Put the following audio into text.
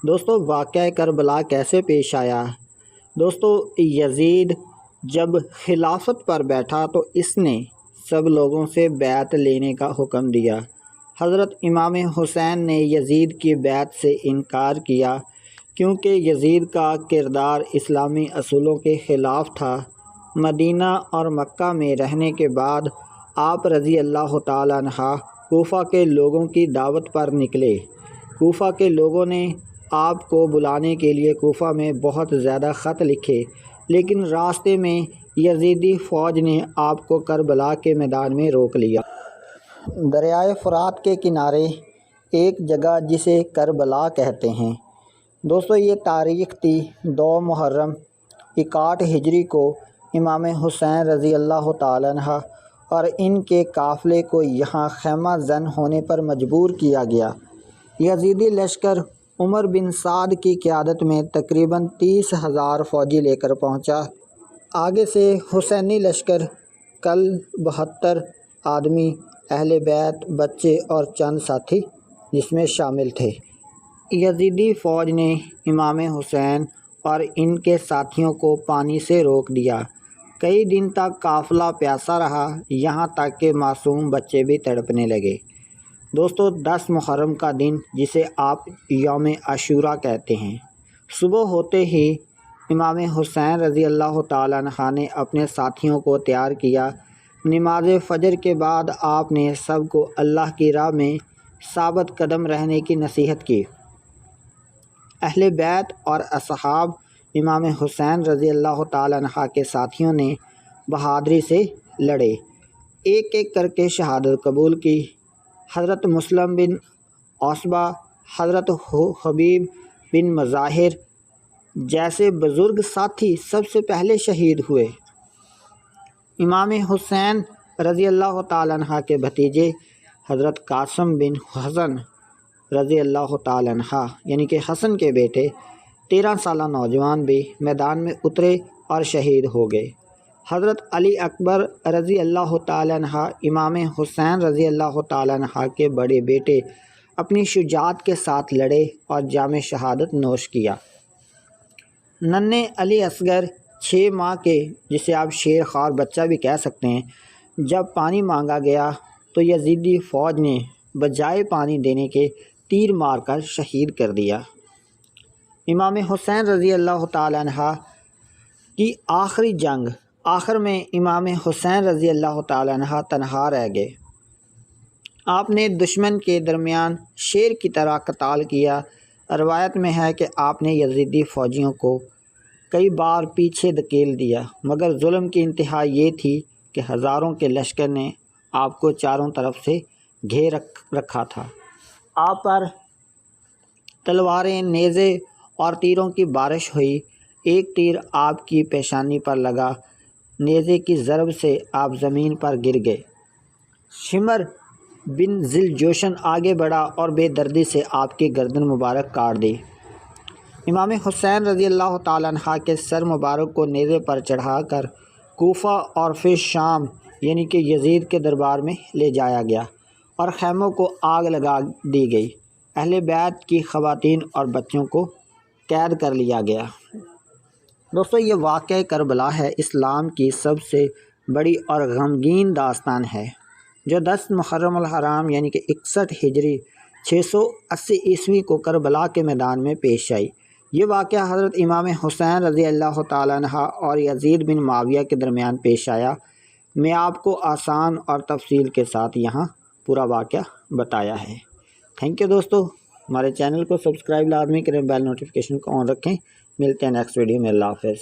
دوستو واقعہ کربلا کیسے پیش آیا؟ دوستو یزید جب خلافت پر بیٹھا تو اس نے سب لوگوں سے بیعت لینے کا حکم دیا۔ حضرت امام حسین نے یزید کی بیعت سے انکار کیا کیونکہ یزید کا کردار اسلامی اصولوں کے خلاف تھا۔ مدینہ اور مکہ میں رہنے کے بعد آپ رضی اللہ تعالیٰ عنہ کوفہ کے لوگوں کی دعوت پر نکلے۔ کوفہ کے لوگوں نے آپ کو بلانے کے لیے کوفہ میں بہت زیادہ خط لکھے، لیکن راستے میں یزیدی فوج نے آپ کو کربلا کے میدان میں روک لیا۔ دریائے فرات کے کنارے ایک جگہ جسے کربلا کہتے ہیں۔ دوستو یہ تاریخ تھی 2 محرم 61 ہجری کو امام حسین رضی اللہ تعالیٰ عنہ اور ان کے قافلے کو یہاں خیمہ زن ہونے پر مجبور کیا گیا۔ یزیدی لشکر عمر بن سعد کی قیادت میں تقریباً 30,000 فوجی لے کر پہنچا۔ آگے سے حسینی لشکر کل 72 آدمی، اہل بیت، بچے اور چند ساتھی جس میں شامل تھے۔ یزیدی فوج نے امام حسین اور ان کے ساتھیوں کو پانی سے روک دیا۔ کئی دن تک قافلہ پیاسا رہا، یہاں تک کہ معصوم بچے بھی تڑپنے لگے۔ دوستو 10 محرم کا دن جسے آپ یوم عاشوراء کہتے ہیں، صبح ہوتے ہی امام حسین رضی اللہ تعالیٰ عنہ نے اپنے ساتھیوں کو تیار کیا۔ نماز فجر کے بعد آپ نے سب کو اللہ کی راہ میں ثابت قدم رہنے کی نصیحت کی۔ اہل بیت اور اصحاب امام حسین رضی اللہ تعالیٰ عنہ کے ساتھیوں نے بہادری سے لڑے، ایک ایک کر کے شہادت قبول کی۔ حضرت مسلم بن عصبہ، حضرت حبیب بن مظاہر جیسے بزرگ ساتھی سب سے پہلے شہید ہوئے۔ امام حسین رضی اللہ تعالیٰ عنہ کے بھتیجے حضرت قاسم بن حسن رضی اللہ تعالیٰ عنہ یعنی کہ حسن کے بیٹے 13 سالہ نوجوان بھی میدان میں اترے اور شہید ہو گئے۔ حضرت علی اکبر رضی اللہ تعالیٰ عنہ امام حسین رضی اللہ تعالیٰ عنہ کے بڑے بیٹے اپنی شجاعت کے ساتھ لڑے اور جام شہادت نوش کیا۔ ننھے علی اصغر 6 ماہ کے، جسے آپ شیر خوار بچہ بھی کہہ سکتے ہیں، جب پانی مانگا گیا تو یزیدی فوج نے بجائے پانی دینے کے تیر مار کر شہید کر دیا۔ امام حسین رضی اللہ تعالیٰ عنہ کی آخری جنگ، آخر میں امام حسین رضی اللہ تعالیٰ عنہ تنہا رہ گئے۔ آپ نے دشمن کے درمیان شیر کی طرح قتال کیا۔ روایت میں ہے کہ آپ نے یزیدی فوجیوں کو کئی بار پیچھے دھکیل دیا، مگر ظلم کی انتہا یہ تھی کہ ہزاروں کے لشکر نے آپ کو چاروں طرف سے گھیر رکھا تھا۔ آپ پر تلواریں، نیزے اور تیروں کی بارش ہوئی۔ ایک تیر آپ کی پیشانی پر لگا، نیزے کی ضرب سے آپ زمین پر گر گئے۔ شمر بن ذی الجوشن آگے بڑھا اور بے دردی سے آپ کی گردن مبارک کاٹ دی۔ امام حسین رضی اللہ تعالیٰ عنہ کے سر مبارک کو نیزے پر چڑھا کر کوفہ اور پھر شام یعنی کہ یزید کے دربار میں لے جایا گیا اور خیموں کو آگ لگا دی گئی۔ اہل بیت کی خواتین اور بچوں کو قید کر لیا گیا۔ دوستو یہ واقعہ کربلا ہے، اسلام کی سب سے بڑی اور غمگین داستان ہے، جو 10 محرم الحرام یعنی کہ 61 ہجری 680 عیسوی کو کربلا کے میدان میں پیش آئی۔ یہ واقعہ حضرت امام حسین رضی اللہ تعالیٰ عنہ اور یزید بن معاویہ کے درمیان پیش آیا۔ میں آپ کو آسان اور تفصیل کے ساتھ یہاں پورا واقعہ بتایا ہے۔ تھینک یو دوستو، ہمارے چینل کو سبسکرائب لازمی کریں، بیل نوٹیفیکیشن کو آن رکھیں۔ ملتے ہیں نیکسٹ ویڈیو میں، اللہ حافظ۔